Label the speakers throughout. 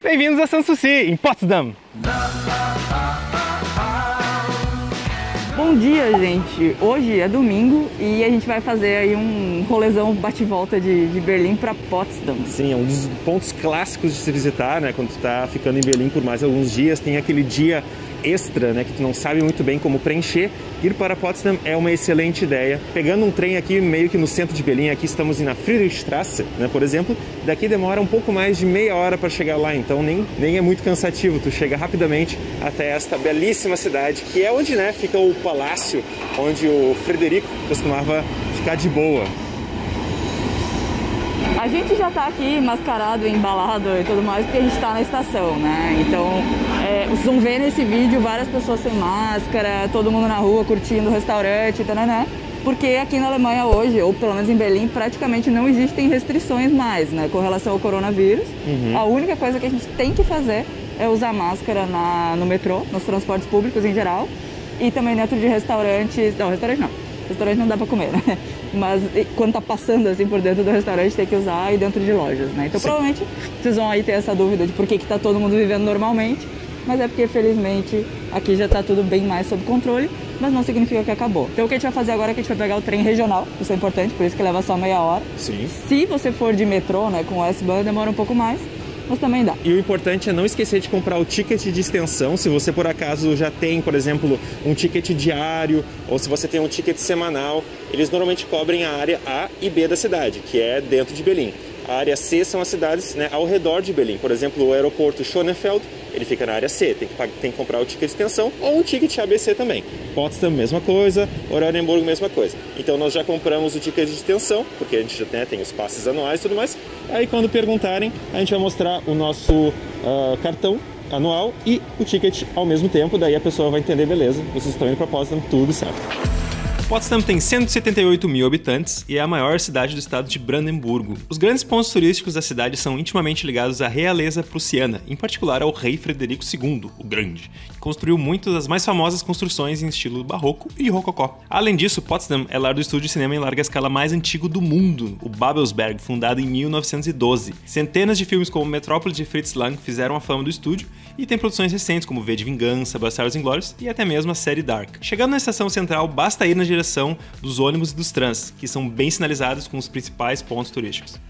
Speaker 1: Bem-vindos a Sanssouci, em Potsdam!
Speaker 2: Bom dia, gente! Hoje é domingo e a gente vai fazer aí um rolezão bate-volta de Berlim para Potsdam.
Speaker 1: Sim, é um dos pontos clássicos de se visitar, né? Quando tu tá ficando em Berlim por mais alguns dias, tem aquele dia extra, né, que tu não sabe muito bem como preencher. Ir para Potsdam é uma excelente ideia. Pegando um trem aqui meio que no centro de Berlim, aqui estamos na Friedrichstraße, né, por exemplo, daqui demora um pouco mais de meia hora para chegar lá, então nem é muito cansativo, tu chega rapidamente até esta belíssima cidade, que é onde, né, fica o palácio onde o Frederico costumava ficar de boa.
Speaker 2: A gente já tá aqui mascarado, embalado e tudo mais, porque a gente tá na estação, né? Então, vocês vão ver nesse vídeo várias pessoas sem máscara, todo mundo na rua curtindo o restaurante, né? Porque aqui na Alemanha hoje, ou pelo menos em Berlim, praticamente não existem restrições mais, né? Com relação ao coronavírus. A única coisa que a gente tem que fazer é usar máscara no metrô, nos transportes públicos em geral, e também dentro de restaurantes... Não, restaurante não. Restaurante não dá pra comer, né? Mas quando tá passando assim por dentro do restaurante tem que usar e dentro de lojas, né? Então provavelmente vocês vão aí ter essa dúvida de por que tá todo mundo vivendo normalmente, mas é porque felizmente aqui já tá tudo bem mais sob controle, mas não significa que acabou. Então o que a gente vai fazer agora é que a gente vai pegar o trem regional, isso é importante, por isso que leva só meia hora.
Speaker 1: Sim.
Speaker 2: Se você for de metrô, né, com o S-Bahn demora um pouco mais, mas também dá.
Speaker 1: E o importante é não esquecer de comprar o ticket de extensão, se você por acaso já tem, por exemplo, um ticket diário, ou se você tem um ticket semanal, eles normalmente cobrem a área A e B da cidade, que é dentro de Berlim. A área C são as cidades, né, ao redor de Berlim. Por exemplo, o aeroporto Schönefeld, ele fica na área C, tem que comprar o ticket de extensão ou o ticket ABC também. Potsdam, mesma coisa, Oranienburg, mesma coisa. Então nós já compramos o ticket de extensão, porque a gente já tem os passes anuais e tudo mais. Aí quando perguntarem, a gente vai mostrar o nosso cartão anual e o ticket ao mesmo tempo, daí a pessoa vai entender, beleza, vocês estão indo para Potsdam, tudo certo. Potsdam tem 178 mil habitantes e é a maior cidade do estado de Brandemburgo. Os grandes pontos turísticos da cidade são intimamente ligados à realeza prussiana, em particular ao rei Frederico II, o Grande, que construiu muitas das mais famosas construções em estilo barroco e rococó. Além disso, Potsdam é lar do estúdio de cinema em larga escala mais antigo do mundo, o Babelsberg, fundado em 1912. Centenas de filmes como Metrópole de Fritz Lang fizeram a fama do estúdio e tem produções recentes como V de Vingança, Bastardos Inglórios e até mesmo a série Dark. Chegando na estação central, basta ir na direção dos ônibus e dos trans, que são bem sinalizados com os principais pontos turísticos.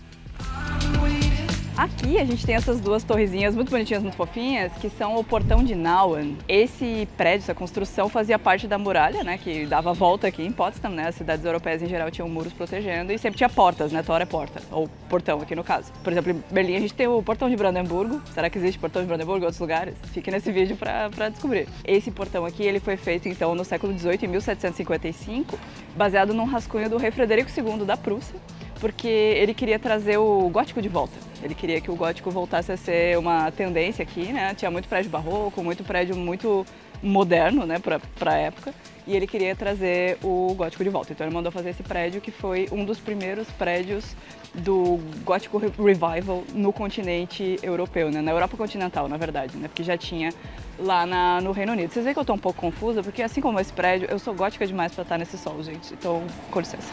Speaker 2: Aqui a gente tem essas duas torrezinhas muito bonitinhas, muito fofinhas, que são o Portão de Nauen. Esse prédio, essa construção fazia parte da muralha, né, que dava volta aqui em Potsdam, né, as cidades europeias em geral tinham muros protegendo e sempre tinha portas, né, Tor é porta, ou portão aqui no caso. Por exemplo, em Berlim a gente tem o Portão de Brandemburgo. Será que existe Portão de Brandemburgo em outros lugares? Fique nesse vídeo pra descobrir. Esse portão aqui, ele foi feito então no século XVIII, em 1755, baseado num rascunho do rei Frederico II da Prússia, porque ele queria trazer o gótico de volta. Ele queria que o gótico voltasse a ser uma tendência aqui, né? Tinha muito prédio barroco, muito prédio muito moderno, né, pra época, e ele queria trazer o gótico de volta. Então ele mandou fazer esse prédio, que foi um dos primeiros prédios do gótico revival no continente europeu, né? Na Europa continental, na verdade, né? Porque já tinha lá no Reino Unido. Vocês veem que eu tô um pouco confusa, porque assim como esse prédio, eu sou gótica demais pra estar nesse sol, gente. Então, com licença.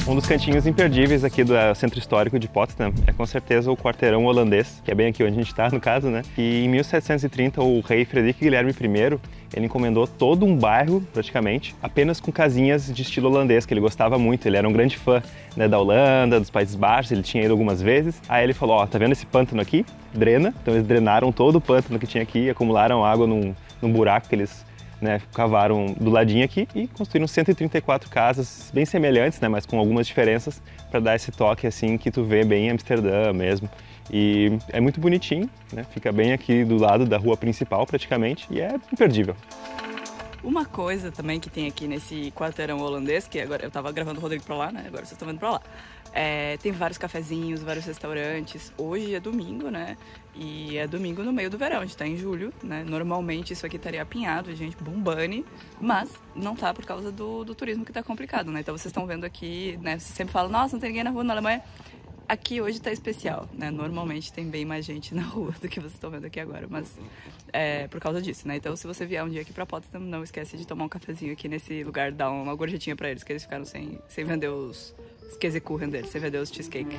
Speaker 1: Um dos cantinhos imperdíveis aqui do centro histórico de Potsdam é com certeza o quarteirão holandês, que é bem aqui onde a gente está, no caso, né? E em 1730 o rei Frederico Guilherme I, ele encomendou todo um bairro, praticamente, apenas com casinhas de estilo holandês, que ele gostava muito. Ele era um grande fã, né, da Holanda, dos Países Baixos, ele tinha ido algumas vezes. Aí ele falou, ó, tá vendo esse pântano aqui? Drena. Então eles drenaram todo o pântano que tinha aqui, acumularam água num buraco que eles, né, cavaram do ladinho aqui e construíram 134 casas bem semelhantes, né, mas com algumas diferenças, para dar esse toque assim que tu vê bem em Amsterdã mesmo. E é muito bonitinho, né, fica bem aqui do lado da rua principal praticamente e é imperdível.
Speaker 2: Uma coisa também que tem aqui nesse quarteirão holandês, que agora eu tava gravando o Rodrigo pra lá, né, agora vocês estão vendo pra lá. Tem vários cafezinhos, vários restaurantes. Hoje é domingo, né? E é domingo no meio do verão, a gente tá em julho, né? Normalmente isso aqui estaria apinhado, gente, bombane, mas não tá por causa do turismo que tá complicado, né? Então vocês estão vendo aqui, né? Vocês sempre falam, nossa, não tem ninguém na rua na Alemanha. Aqui hoje tá especial, né? Normalmente tem bem mais gente na rua do que vocês estão vendo aqui agora, mas é por causa disso, né? Então, se você vier um dia aqui pra Potsdam, não esquece de tomar um cafezinho aqui nesse lugar, dar uma gorjetinha pra eles, que eles ficaram sem vender os Käsekuchen deles, sem vender os cheesecake.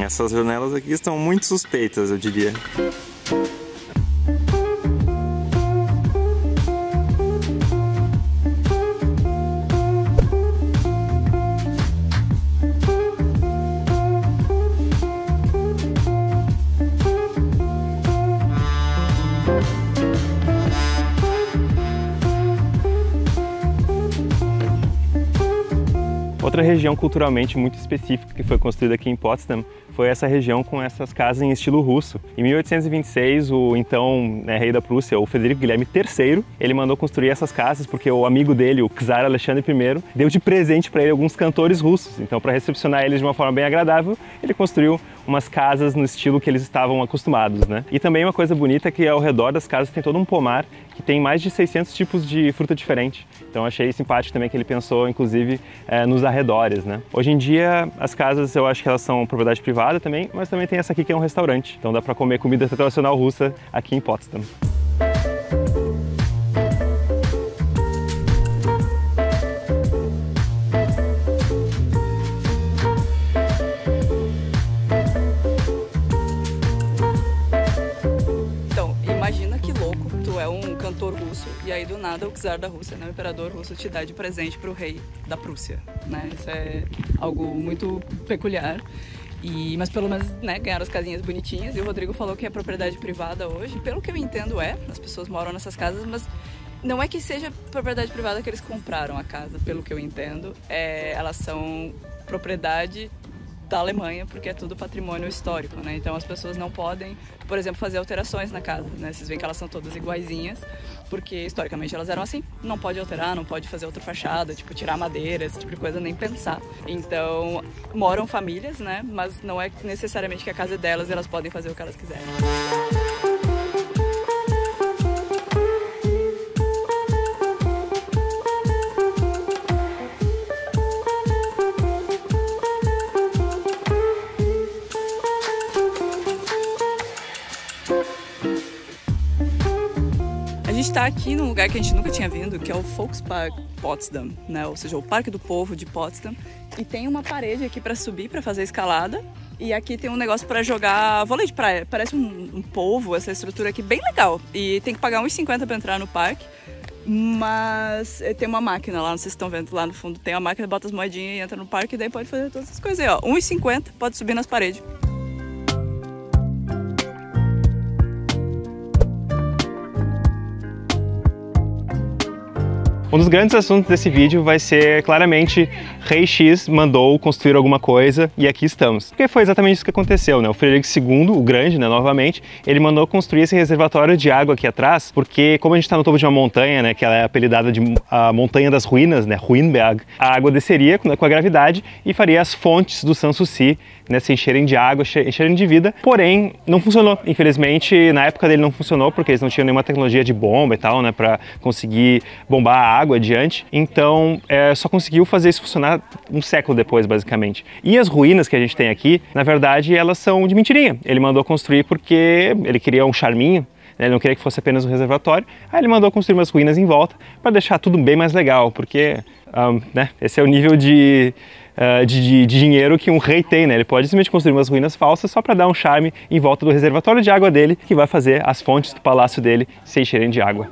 Speaker 1: Essas janelas aqui estão muito suspeitas, eu diria. Outra região culturalmente muito específica que foi construída aqui em Potsdam foi essa região com essas casas em estilo russo. Em 1826, o então rei da Prússia, o Frederico Guilherme III, ele mandou construir essas casas porque o amigo dele, o czar Alexandre I, deu de presente para ele alguns cantores russos. Então, para recepcionar eles de uma forma bem agradável, ele construiu umas casas no estilo que eles estavam acostumados, né? E também uma coisa bonita é que ao redor das casas tem todo um pomar que tem mais de 600 tipos de fruta diferente. Então achei simpático também que ele pensou, inclusive, nos arredores, né? Hoje em dia, as casas eu acho que elas são propriedade privada também, mas também tem essa aqui que é um restaurante. Então dá para comer comida tradicional russa aqui em Potsdam.
Speaker 2: Russo, e aí do nada o czar da Rússia, né, o imperador russo, te dá de presente para o rei da Prússia, né? Isso é algo muito peculiar. Mas pelo menos, né, ganharam as casinhas bonitinhas, e o Rodrigo falou que é propriedade privada hoje. Pelo que eu entendo as pessoas moram nessas casas, mas não é que seja propriedade privada que eles compraram a casa, pelo que eu entendo. Elas são propriedade da Alemanha, porque é tudo patrimônio histórico, né? Então as pessoas não podem, por exemplo, fazer alterações na casa, né? Vocês veem que elas são todas iguaizinhas, porque historicamente elas eram assim. Não pode alterar, não pode fazer outra fachada, tipo tirar madeira, esse tipo de coisa, nem pensar. Então moram famílias, né? Mas não é necessariamente que a casa é delas e elas podem fazer o que elas quiserem. A gente está aqui num lugar que a gente nunca tinha vindo, que é o Volkspark Potsdam, né? Ou seja, o Parque do Povo de Potsdam. E tem uma parede aqui para subir, para fazer escalada. E aqui tem um negócio para jogar vôlei de praia. Parece um polvo, essa estrutura aqui, bem legal. E tem que pagar R$1,50 para entrar no parque. Mas tem uma máquina lá, não sei se estão vendo lá no fundo. Tem uma máquina, bota as moedinhas e entra no parque. E daí pode fazer todas essas coisas aí, ó. R$1,50, pode subir nas paredes.
Speaker 1: Um dos grandes assuntos desse vídeo vai ser, claramente, Rei X mandou construir alguma coisa e aqui estamos. Porque foi exatamente isso que aconteceu, né? O Frederico II, o Grande, né, novamente, ele mandou construir esse reservatório de água aqui atrás, porque como a gente está no topo de uma montanha, né, que ela é apelidada de a Montanha das Ruínas, né, Ruinberg, a água desceria com a gravidade e faria as fontes do Sanssouci, né, se encherem de água, encherem de vida. Porém, não funcionou. Infelizmente, na época dele não funcionou, porque eles não tinham nenhuma tecnologia de bomba e tal, né, para conseguir bombar a água adiante. Então, só conseguiu fazer isso funcionar um século depois, basicamente. E as ruínas que a gente tem aqui, na verdade, elas são de mentirinha. Ele mandou construir porque ele queria um charminho, né, ele não queria que fosse apenas um reservatório. Aí ele mandou construir umas ruínas em volta para deixar tudo bem mais legal, porque né, esse é o nível de dinheiro que um rei tem, né? Ele pode simplesmente construir umas ruínas falsas só para dar um charme em volta do reservatório de água dele, que vai fazer as fontes do palácio dele se encherem de água.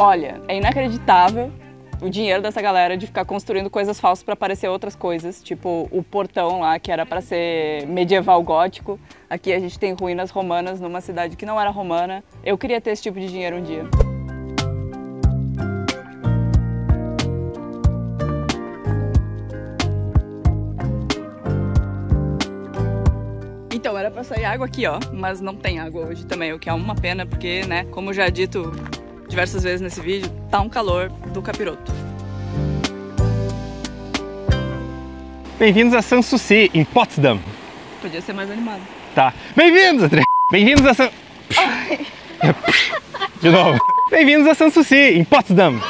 Speaker 2: Olha, é inacreditável o dinheiro dessa galera de ficar construindo coisas falsas para parecer outras coisas, tipo o portão lá que era para ser medieval gótico. Aqui a gente tem ruínas romanas numa cidade que não era romana. Eu queria ter esse tipo de dinheiro um dia. Então, era para sair água aqui, ó, mas não tem água hoje também, o que é uma pena, porque, né, como já dito diversas vezes nesse vídeo, tá um calor do capiroto.
Speaker 1: Bem-vindos a Sanssouci, em Potsdam.
Speaker 2: Podia ser mais animado.
Speaker 1: Tá. Bem-vindos! Bem-vindos a De novo. Bem-vindos a Sanssouci, em Potsdam.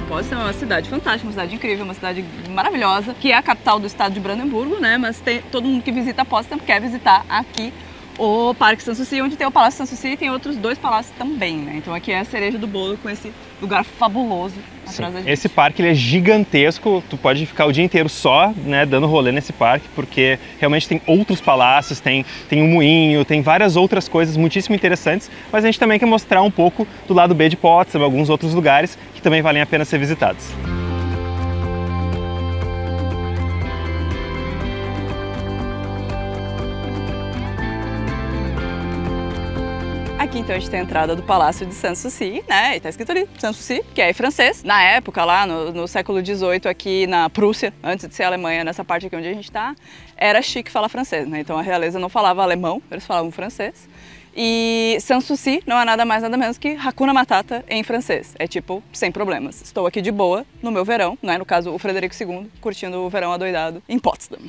Speaker 2: Potsdam é uma cidade fantástica, uma cidade incrível, uma cidade maravilhosa, que é a capital do estado de Brandemburgo, né? Mas todo mundo que visita Potsdam quer visitar aqui o Parque Sanssouci, onde tem o Palácio Sanssouci e tem outros 2 palácios também, né? Então aqui é a cereja do bolo com esse lugar fabuloso atrás da gente.
Speaker 1: Esse parque ele é gigantesco, tu pode ficar o dia inteiro só, né, dando rolê nesse parque, porque realmente tem outros palácios, tem um moinho, tem várias outras coisas muitíssimo interessantes, mas a gente também quer mostrar um pouco do lado B de Potsdam, alguns outros lugares que também valem a pena ser visitados.
Speaker 2: Aqui então a gente tem a entrada do Palácio de Sanssouci, né? E tá escrito ali, Sanssouci, que é em francês. Na época, lá no século XVIII, aqui na Prússia, antes de ser a Alemanha, nessa parte aqui onde a gente tá, era chique falar francês, né? Então a realeza não falava alemão, eles falavam francês. E Sanssouci não é nada mais nada menos que Hakuna Matata em francês. É tipo, sem problemas. Estou aqui de boa no meu verão, né? No caso, o Frederico II, curtindo o verão adoidado em Potsdam.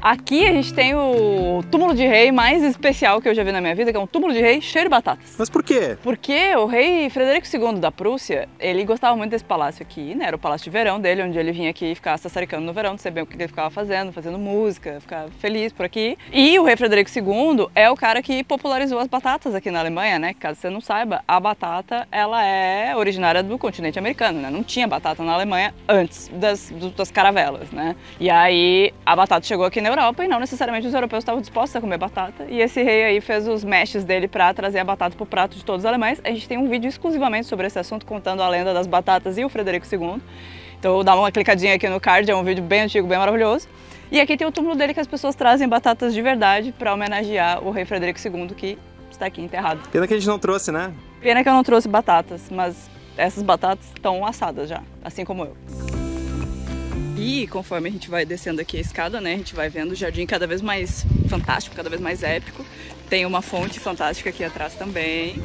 Speaker 2: Aqui a gente tem o túmulo de rei mais especial que eu já vi na minha vida, que é um túmulo de rei cheio de batatas.
Speaker 1: Mas por quê?
Speaker 2: Porque o rei Frederico II da Prússia, ele gostava muito desse palácio aqui, né? Era o palácio de verão dele, onde ele vinha aqui ficar sassaricando no verão, não sei bem o que ele ficava fazendo música, ficar feliz por aqui. E o rei Frederico II é o cara que popularizou as batatas aqui na Alemanha, né? Caso você não saiba, a batata, ela é originária do continente americano, né? Não tinha batata na Alemanha antes das caravelas, né? E aí a batata chegou aqui na Europa e não necessariamente os europeus estavam dispostos a comer batata. E esse rei aí fez os meshes dele para trazer a batata pro prato de todos os alemães. A gente tem um vídeo exclusivamente sobre esse assunto, contando a lenda das batatas e o Frederico II. Então dá uma clicadinha aqui no card, é um vídeo bem antigo, bem maravilhoso. E aqui tem o túmulo dele que as pessoas trazem batatas de verdade para homenagear o rei Frederico II, que está aqui enterrado.
Speaker 1: Pena que a gente não trouxe, né?
Speaker 2: Pena que eu não trouxe batatas, mas essas batatas estão assadas já, assim como eu. E conforme a gente vai descendo aqui a escada, né, a gente vai vendo o jardim cada vez mais fantástico, cada vez mais épico. Tem uma fonte fantástica aqui atrás também.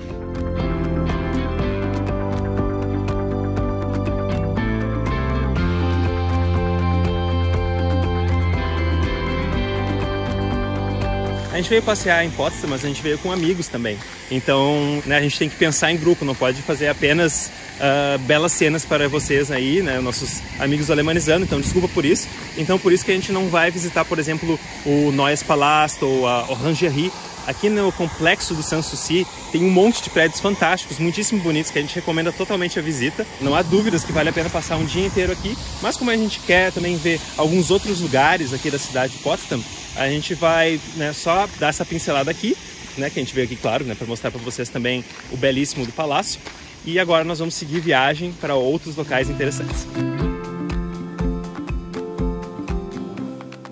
Speaker 1: A gente veio passear em Potsdam, mas a gente veio com amigos também. Então, né, a gente tem que pensar em grupo, não pode fazer apenas belas cenas para vocês aí, né, nossos amigos alemanizando, então desculpa por isso. Então, por isso que a gente não vai visitar, por exemplo, o Neues Palast ou a Orangerie. Aqui no complexo do Sanssouci tem um monte de prédios fantásticos, muitíssimo bonitos, que a gente recomenda totalmente a visita. Não há dúvidas que vale a pena passar um dia inteiro aqui, mas como a gente quer também ver alguns outros lugares aqui da cidade de Potsdam, a gente vai, né, só dar essa pincelada aqui, né, que a gente veio aqui, claro, né, para mostrar para vocês também o belíssimo do palácio. E agora nós vamos seguir viagem para outros locais interessantes.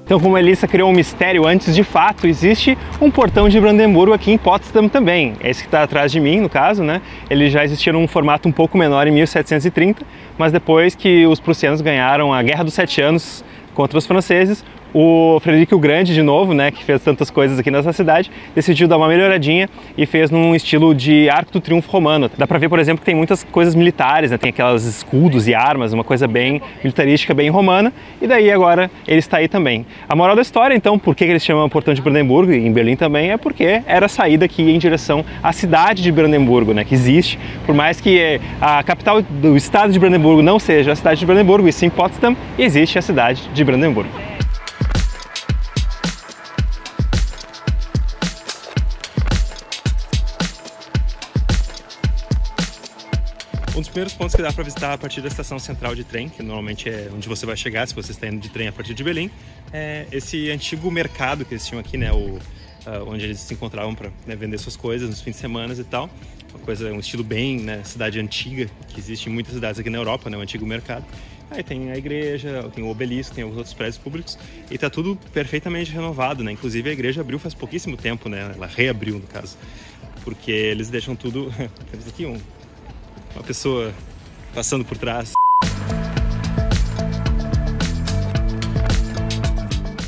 Speaker 1: Então, como a Elissa criou um mistério antes, de fato, existe um portão de Brandemburgo aqui em Potsdam também. Esse que está atrás de mim, no caso, né? Ele já existia num formato um pouco menor em 1730, mas depois que os prussianos ganharam a Guerra dos 7 Anos contra os franceses, o Frederico o Grande, de novo, né, que fez tantas coisas aqui nessa cidade, decidiu dar uma melhoradinha e fez num estilo de Arco do Triunfo romano. Dá pra ver, por exemplo, que tem muitas coisas militares, né, tem aquelas escudos e armas, uma coisa bem militarística, bem romana, e daí agora ele está aí também. A moral da história, então, por que eles chamam Portão de Brandemburgo, e em Berlim também, é porque era a saída aqui em direção à cidade de Brandemburgo, né, que existe, por mais que a capital do estado de Brandemburgo não seja a cidade de Brandemburgo, e sim Potsdam, existe a cidade de Brandemburgo. Um dos primeiros pontos que dá para visitar a partir da estação central de trem, que normalmente é onde você vai chegar se você está indo de trem a partir de Berlim, é esse antigo mercado que eles tinham aqui, né, onde eles se encontravam para, né, vender suas coisas nos fins de semana e tal. Uma coisa, um estilo bem, né, cidade antiga, que existe em muitas cidades aqui na Europa, né, o antigo mercado. Aí tem a igreja, tem o obelisco, tem alguns outros prédios públicos e tá tudo perfeitamente renovado, né? Inclusive a igreja abriu faz pouquíssimo tempo, né? Ela reabriu, no caso. porque eles deixam tudo... Temos aqui uma pessoa passando por trás.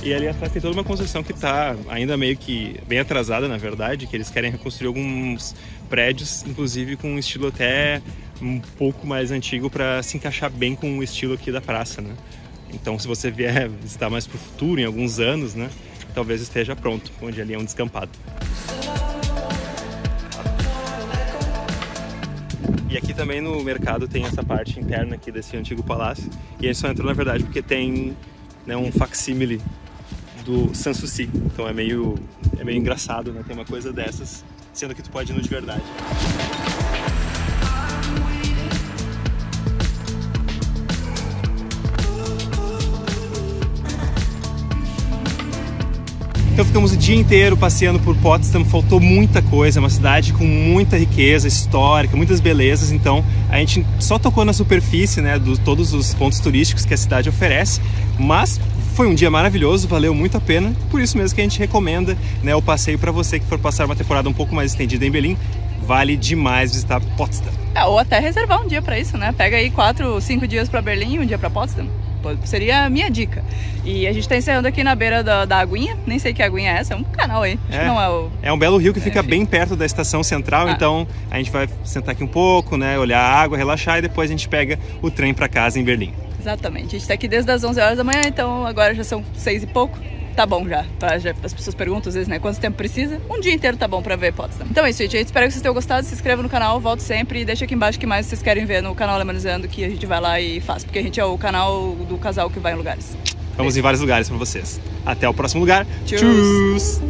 Speaker 1: E ali atrás tem toda uma construção que está ainda meio que bem atrasada, na verdade, que eles querem reconstruir alguns prédios, inclusive com um estilo até um pouco mais antigo para se encaixar bem com o estilo aqui da praça, né? Então, se você vier visitar mais para o futuro, em alguns anos, né, talvez esteja pronto, onde ali é um descampado. E aqui também no mercado tem essa parte interna aqui desse antigo palácio. E a gente só entrou, na verdade, porque tem, né, um facsímile do Sanssouci. Então é meio engraçado, né, ter uma coisa dessas, sendo que tu pode ir no de verdade. Então ficamos o dia inteiro passeando por Potsdam, faltou muita coisa, é uma cidade com muita riqueza histórica, muitas belezas, então a gente só tocou na superfície, né, de todos os pontos turísticos que a cidade oferece, mas foi um dia maravilhoso, valeu muito a pena, por isso mesmo que a gente recomenda, né, o passeio para você que for passar uma temporada um pouco mais estendida em Berlim, vale demais visitar Potsdam.
Speaker 2: Ou até reservar um dia para isso, né? Pega aí 4, 5 dias para Berlim e um dia para Potsdam. Seria a minha dica. E a gente tá encerrando aqui na beira da aguinha, nem sei que aguinha é essa, é um canal aí. Acho que não é o...
Speaker 1: É um belo rio que fica bem perto da estação central, então a gente vai sentar aqui um pouco, né, olhar a água, relaxar e depois a gente pega o trem para casa em Berlim.
Speaker 2: Exatamente, a gente tá aqui desde as 11 horas da manhã, então agora já são 6 e pouco. Tá bom já. As pessoas perguntam às vezes, né, quanto tempo precisa. Um dia inteiro tá bom pra ver Potsdam. Então é isso, gente. Espero que vocês tenham gostado. Se inscreva no canal, volte sempre e deixa aqui embaixo o que mais vocês querem ver no canal Alemanizando, que a gente vai lá e faz. Porque a gente é o canal do casal que vai em lugares.
Speaker 1: Vamos em vários lugares pra vocês. Até o próximo lugar.
Speaker 2: Tchus!